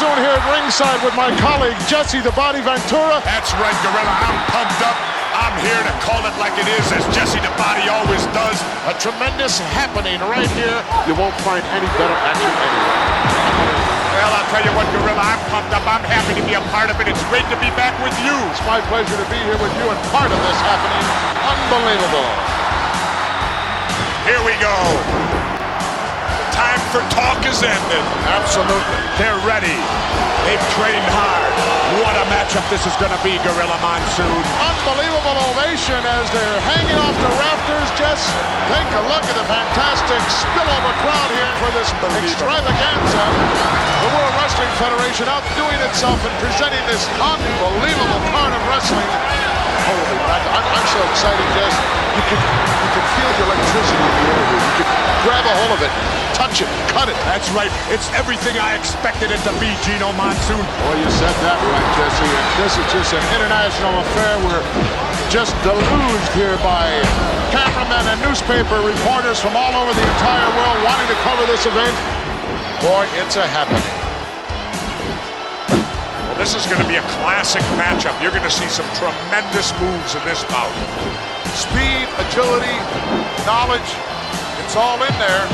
Monsoon here at ringside with my colleague Jesse the Body Ventura. That's right, Gorilla. I'm pumped up. I'm here to call it like it is, as Jesse the Body always does. A tremendous happening right here. You won't find any better action anywhere. Well, I'll tell you what, Gorilla, I'm pumped up. I'm happy to be a part of it. It's great to be back with you. It's my pleasure to be here with you and part of this happening. Unbelievable. Here we go. Time for talk is ended. Absolutely. They're ready. They've trained hard. What a matchup this is going to be, Gorilla Monsoon. Unbelievable ovation as they're hanging off the rafters. Just take a look at the fantastic spillover crowd here for this extravaganza. The World Wrestling Federation outdoing itself and presenting this unbelievable card of wrestling. Holy mackerel. I'm so excited, Jess. You can feel the electricity in the air here. You can grab a hold of it, touch it, cut it. That's right. It's everything I expected it to be, Gino Monsoon. Well, you said that right, Jesse. And this is just an international affair. We're just deluged here by cameramen and newspaper reporters from all over the entire world wanting to cover this event. Boy, it's a happening. Well, this is going to be a classic matchup. You're going to see some tremendous moves in this bout. Speed, agility, knowledge, it's all in there.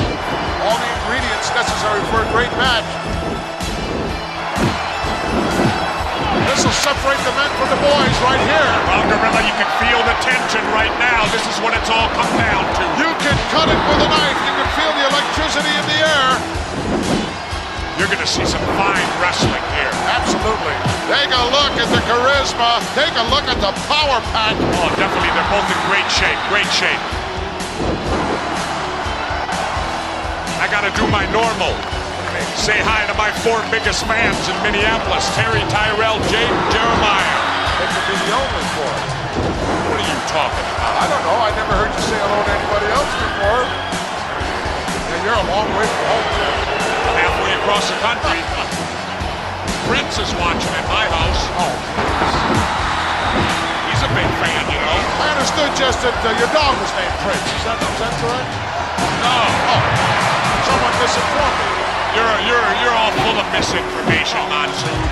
All the ingredients necessary for a great match. This will separate the men from the boys right here. Well, Gorilla, you can feel the tension right now. This is what it's all come down to. You can cut it with a knife. You can feel the electricity in the air. You're going to see some fine wrestling here. Absolutely. Take a look at the charisma. Take a look at the power pack. Oh, definitely. They're both in great shape. Great shape. I got to do my normal. Say hi to my 4 biggest fans in Minneapolis, Terry, Tyrell, Jade, and Jeremiah. They could be the only 4. What are you talking about? I don't know. I never heard you say hello to anybody else before. And you're a long way from home. Halfway across the country. Prince is watching at my house. Oh, he's a big fan, you know. I understood just that your dog was named Prince. Is that correct? No. Oh, someone misinformed me. You're all full of misinformation, Monsoon.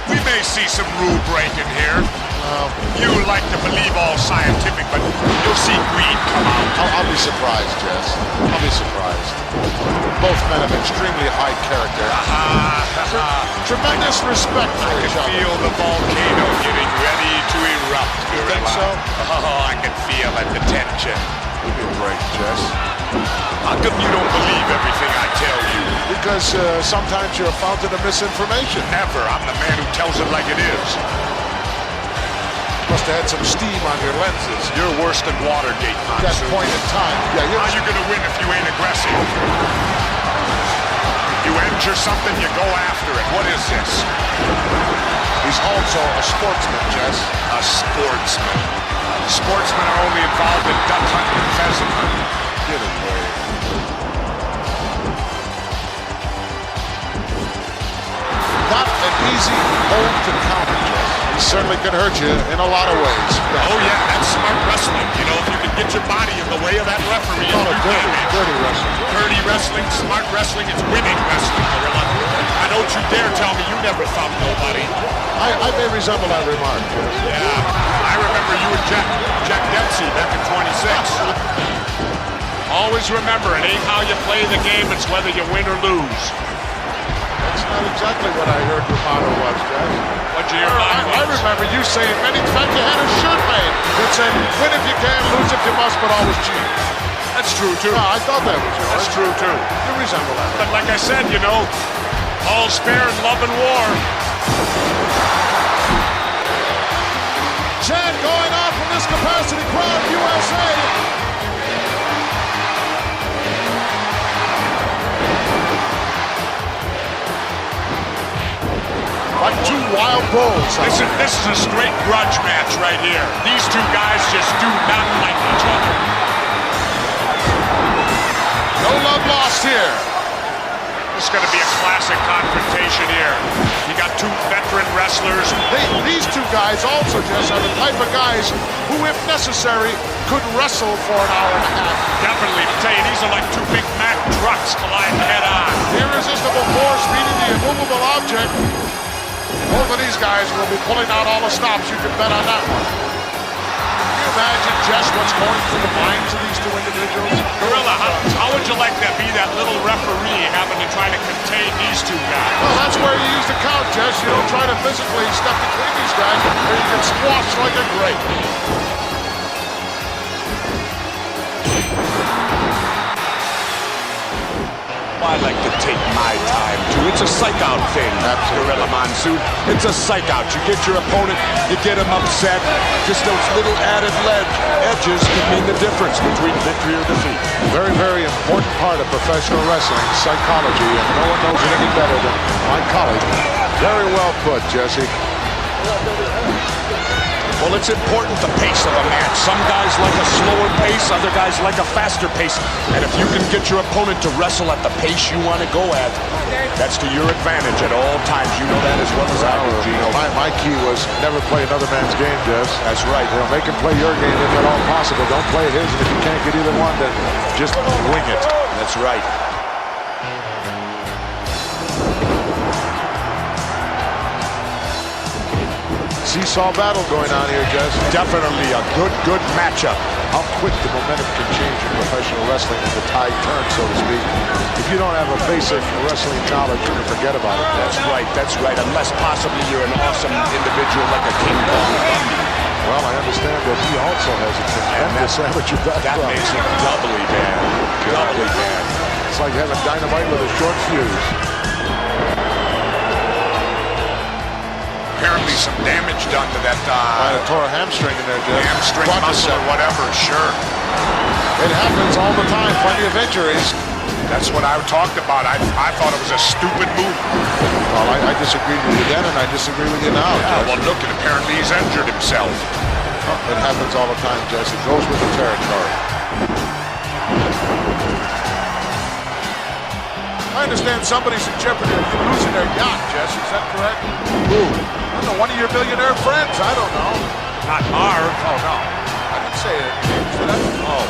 We may see some rule breaking here. You like to believe all scientific, but you'll see greed come out. I'll be surprised, Jess. I'll be surprised. Both men have extremely high character. Tremendous respect for each other. I can feel the volcano getting ready to erupt. You think so? Oh, I can feel it, the tension. Give me a break, Jess. How come you don't believe everything I tell you? Because sometimes you're a fountain of misinformation. Never. I'm the man who tells it like it is. Must have had some steam on your lenses. You're worse than Watergate, Monsoon. That point in time. Yeah, how you gonna win if you ain't aggressive? You injure something, you go after it. What is this? He's also a sportsman, Jess. A sportsman. Sportsmen are only involved in duck hunting and pheasant hunting. Get away. Not an easy hold to counter, Jess. He certainly can hurt you in a lot of ways. Oh yeah, that's smart wrestling. You know, if you can get your body in the way of that referee, call it dirty wrestling. Dirty wrestling, smart wrestling, it's winning wrestling, Gorilla. And don't you dare tell me you never thumped nobody. I may resemble that remark, Jess. Yeah, I remember you and Jack Dempsey back in 26. Always remember, it ain't how you play the game, it's whether you win or lose. That's not exactly what I heard your motto was, Jess. What'd you hear mine I remember you saying many times you had a shirt made that said, win if you can, lose if you must, but always cheat. That's true, too. No, I thought that was yours. That's true, too. You resemble that. But like I said, you know, all's fair in love and war. Chant going on from this capacity crowd, USA. Like 2 wild bulls. This is a straight grudge match right here. These 2 guys just do not like each other. No love lost here. This is going to be a classic confrontation here. You got 2 veteran wrestlers. These 2 guys also, Jess, are the type of guys who, if necessary, couldn't wrestle for an hour and a half. Definitely. I tell you, these are like two big Mack trucks colliding head on. The irresistible force meeting the immovable object. Both of these guys will be pulling out all the stops. You can bet on that one. Can you imagine just what's going through the minds of these two individuals? Gorilla, how would you like to be that little referee having to try to contain these two guys? Well, that's where you use the count, Jess. You don't try to physically step between these guys, or you can squash like a grape. I like to take my time, too. It's a psych-out thing, Gorilla Monsoon. It's a psych-out. You get your opponent, you get him upset. Just those little added edges can mean the difference between victory or defeat. Very, very important part of professional wrestling, psychology, and no one knows it any better than my colleague. Very well put, Jesse. Well, it's important the pace of a match. Some guys like a slower pace, other guys like a faster pace. And if you can get your opponent to wrestle at the pace you want to go at, that's to your advantage at all times. You know that as well as I do, Gino. My key was never play another man's game, Jess. That's right. Make him play your game if at all possible. Don't play his, and if you can't get either one, then just wing it. That's right. Seesaw battle going on here, Jess. Definitely a good matchup. How quick the momentum can change in professional wrestling when the tide turns, so to speak. If you don't have a basic wrestling knowledge, you can forget about it. That's right. Unless possibly you're an awesome individual like a King Kong Bundy. Well, I understand that he also has a tremendous amateur background. That makes it doubly bad. Doubly bad. It's like having dynamite with a short fuse. Apparently some damage done to that I tore a hamstring in there, Jeff. hamstring muscle or whatever, sure. It happens all the time, plenty of injuries. That's what I talked about. I thought it was a stupid move. Well, I disagreed with you then, and I disagree with you now, Jeff. Well, look, apparently he's injured himself. It happens all the time, Jess. It goes with the territory. I understand somebody's in jeopardy of losing their yacht, Jess. Is that correct? Who? I don't know, one of your millionaire friends. I don't know. Not Marv. Oh, no. I didn't say it. Did I? Oh.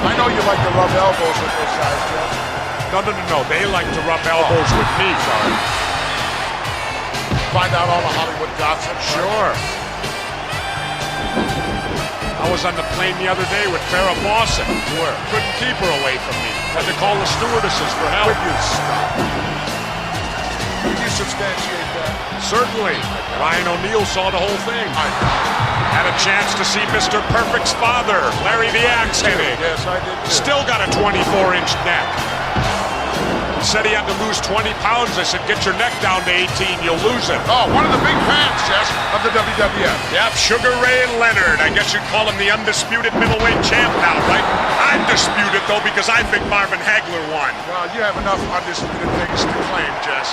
I know you like to rub elbows with those guys, Jess. No. They like to rub elbows with me. Sorry. Find out all the Hollywood gossip. Sure. I was on the plane the other day with Farrah Fawcett. Where? Couldn't keep her away from me. Had to call the stewardesses for help. Would you stop? Can you substantiate that? Certainly. Ryan O'Neal saw the whole thing. Had a chance to see Mr. Perfect's father, Larry the Axe-Headed. Yes, I did too. Still got a 24-inch neck. Said he had to lose 20 pounds. I said, get your neck down to 18, you'll lose it. Oh, one of the big fans, Jess, of the WWF. Yep, Sugar Ray Leonard. I guess you'd call him the undisputed middleweight champ now, right? I'm disputed, though, because I think Marvin Hagler won. Well, you have enough undisputed things to claim, Jess.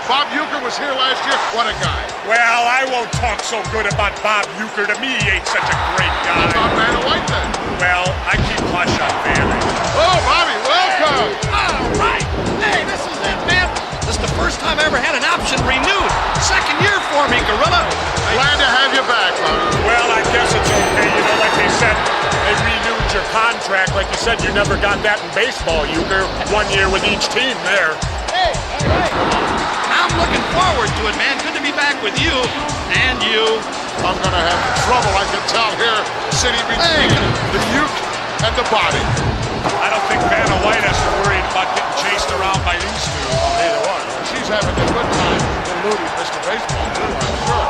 Bob Uecker was here last year. What a guy. Well, I won't talk so good about Bob Uecker. To me, he ain't such a great guy. What about Vanna White, then? Well, I keep hush on Vanna. Oh, Bobby, welcome. All right. Hey, this is it, man. This is the first time I ever had an option renewed. Second year for me, Gorilla. Glad to have you back, Bobby. Well, I guess it's okay. You know, like they said, they renewed your contract. Like you said, you never got that in baseball, Uecker. 1 year with each team there. Hey, all right. I'm looking forward to it, man. Good to be back with you and you. I'm going to have trouble, I can tell here, sitting between the uke and the body. I don't think Vanna White has to worry about getting chased around by these two. Neither one. She's having a good time eluding Mr. Baseball, too, I'm sure.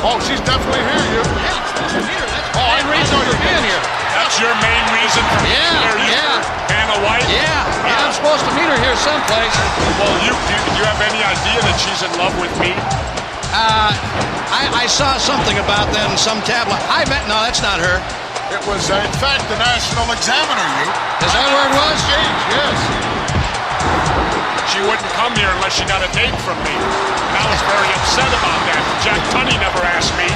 Oh, she's definitely here, you. Yeah, I'm supposed to meet her. That's the Oh, main reason for being here. That's your main reason for being here, Vanna White? Yeah, I'm supposed to meet her here someplace. Well, do you have any idea that she's in love with me? I saw something about that in some tabloid. No, that's not her. It was, in fact, the National Examiner, you. Is that where it was? Exchange, yes. She wouldn't come here unless she got a date from me. And I was very upset about that. Jack Tunney never asked me.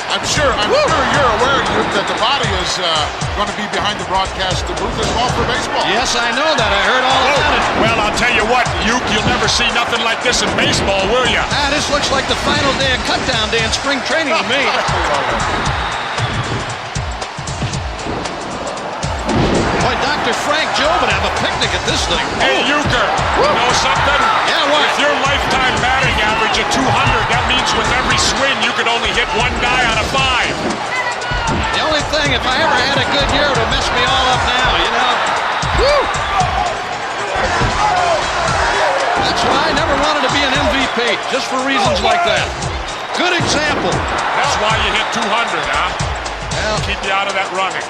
I'm sure you're aware, you, that the body is going to be behind the broadcast booth as well for baseball. Yes, I know that. I heard all about it. Well, I'll tell you what, Uke, you'll never see nothing like this in baseball, will ya? This looks like the final day of cutdown day in spring training to me. Boy, Dr. Frank Joe would have a picnic at this thing. Hey, Euchre, you know something? Yeah, what? If your lifetime batting average at 200, that means with every swing you could only hit one guy out of 5. The only thing, if I ever had a good year, it would mess me all up now, you know? Woo! That's why I never wanted to be an MVP, just for reasons like that. Good example. That's why you hit 200, huh? Well, Keep you out of that running.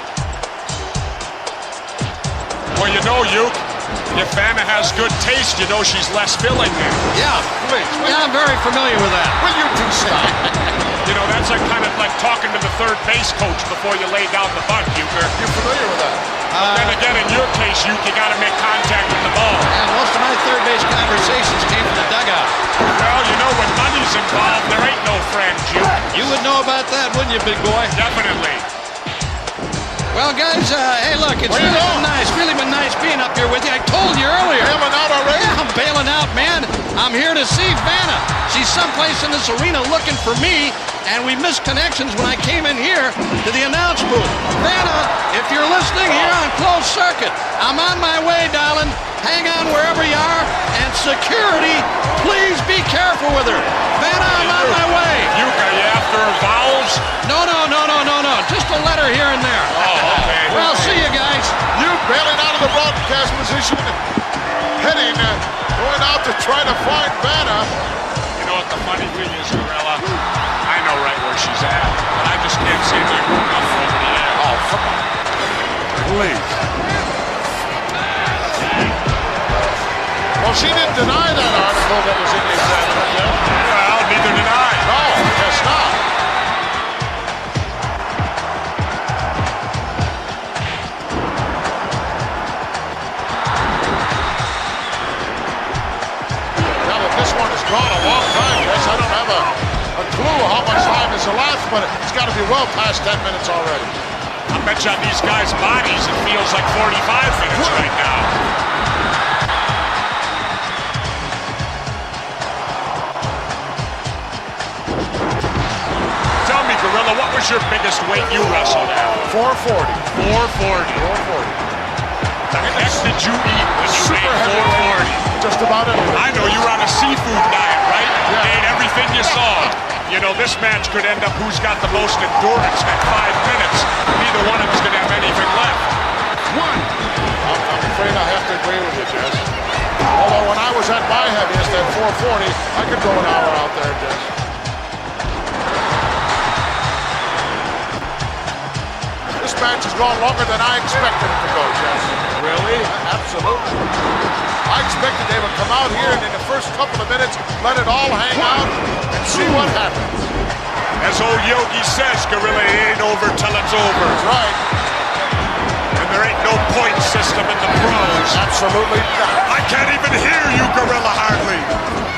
Well, you know, Uke, if Vanna has good taste, you know she's less filling then. yeah. Please, Yeah, I'm very familiar with that. will you two stop? You know, that's like kind of like talking to the third base coach before you lay down the bunt, Euchre. You're familiar with that? Then again, in your case, Uke, you got to make contact with the ball. And most of my third base conversations came from the dugout. Well, you know, when money's involved, there ain't no friends, Uke. You would know about that, wouldn't you, big boy? Definitely. Well, guys, hey, look, it's really been nice being up here with you. I told you earlier. Bailing out already? Yeah, I'm bailing out, man. I'm here to see Vanna. She's someplace in this arena looking for me, and we missed connections when I came in here to the announce booth. Vanna, if you're listening here on closed circuit, I'm on my way, darling. Hang on wherever you are, and security, please be careful with her. Vanna, I'm on my way. Uke, are you after her vowels? No. Just a letter here and there. Oh, okay. Well, see you guys. You bailing out of the broadcast position, heading, going out to try to find Vanna. You know what the funny thing is, Gorilla? I know right where she's at, but I just can't say my good enough over the air. Oh, come on. Please. Well, she didn't deny that article that was in the Examiner. Well, neither did I. No, I guess not. Now that this one has gone a long time, yes, I don't have a clue how much time is elapsed, but it's got to be well past 10 minutes already. I bet you on these guys' bodies it feels like 45 minutes right now. Tell me, Gorilla, what was your biggest weight you wrestled at? 440. 440. 440. The heck did you eat when you Super made heavyweight. 440? Just about everything. I know you were on a seafood diet, right? You Yeah. ate everything you saw. You know, this match could end up who's got the most endurance at 5 minutes. Neither one of us could have anything left. I'm afraid I have to agree with you, Jess. Although when I was at my heaviest at 440, I could go an hour out there, Jess. This match has gone longer than I expected it to go, Jess. Really? Absolutely. I expected they would come out here and in the first couple of minutes let it all hang out and see what happens. As old Yogi says, Gorilla, it ain't over till it's over. That's right. And there ain't no point system in the pros. Absolutely not. I can't even hear you, Gorilla, hardly.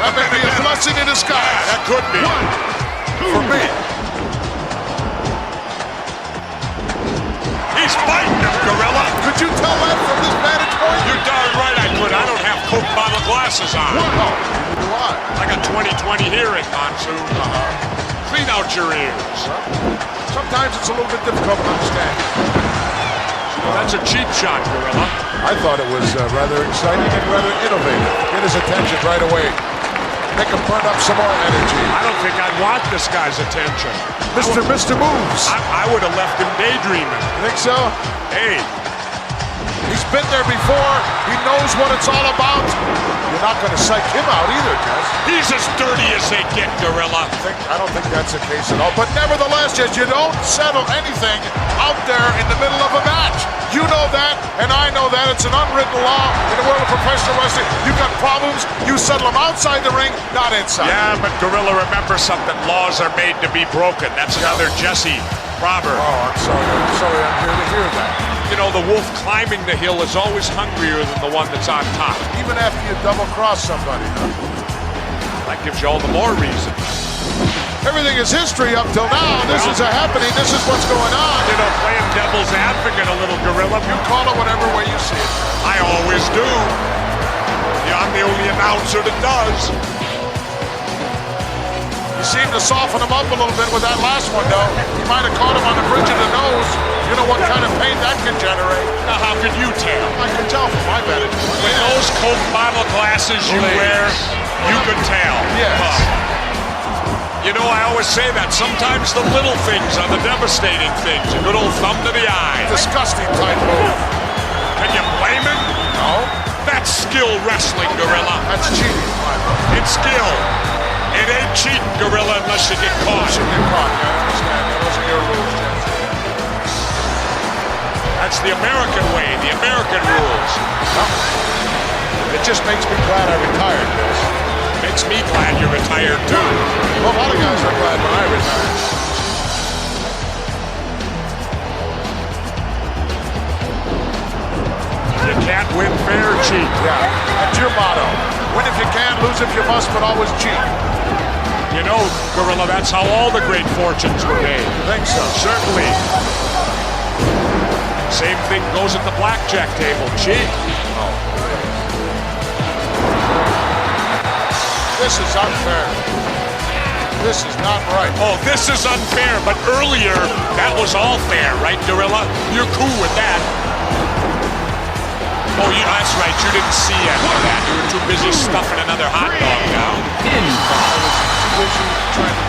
That may be a blessing in disguise. Yeah, that could be. For me. He's fighting him, Gorilla. Could you tell that from this vantage point? You're darn right I could. I don't have Coke bottle glasses on. No, neither do I. I got 20/20 hearing, Monsoon. Clean out your ears. Sometimes it's a little bit difficult to understand. That's a cheap shot, Gorilla. I thought it was rather exciting and rather innovative. Get his attention right away. Make him burn up some more energy. I don't think I'd want this guy's attention. Mr. Moves. I would have left him daydreaming. You think so? Hey, He's been there before. He knows what it's all about. You're not going to psych him out either, Jess. he's as dirty as they get, Gorilla. I don't think that's the case at all. But nevertheless, Jess, you don't settle anything out there in the middle of a match. You know that, and I know that. It's an unwritten law in the world of professional wrestling. You've got problems, you settle them outside the ring, not inside. Yeah, but Gorilla, remember something. Laws are made to be broken. That's another Jesse proverb. Oh, I'm sorry. I'm sorry I'm here to hear that. You know, the wolf climbing the hill is always hungrier than the one that's on top. Even after you double-cross somebody, huh? That gives you all the more reason. Everything is history up till now. This is a happening. This is what's going on. You know, playing devil's advocate a little, Gorilla. You call it whatever way you see it. I always do. Yeah, I'm the only announcer that does. He seemed to soften him up a little bit with that last one, though. He might have caught him on the bridge of the nose. You know what kind of pain that can generate. Now, how can you tell? I can tell from my vantage point. With those Coke bottle glasses you wear, you can tell. Yes. You know, I always say that. Sometimes the little things are the devastating things. A good old thumb to the eye. Disgusting type move. Can you blame him? No. That's skill wrestling, Gorilla. That's cheating. It's skill. It ain't cheating, Gorilla, unless you get caught. You get caught, yeah, I understand. Those are your rules, James. That's the American way, the American rules. It just makes me glad I retired, Chris. Makes me glad you're retired, too. Well, a lot of guys are glad when I retired. You can't win fair, cheat. Yeah, that's your motto. Win if you can, lose if you must, but always cheat. You know, Gorilla, that's how all the great fortunes were made. You think so? Certainly. Same thing goes at the blackjack table. Cheat. This is unfair. This is not right. Oh, this is unfair, but earlier, that was all fair, right, Gorilla? You're cool with that. Oh, that's right. You didn't see any of that. You were too busy stuffing another hot dog down. I was too busy trying to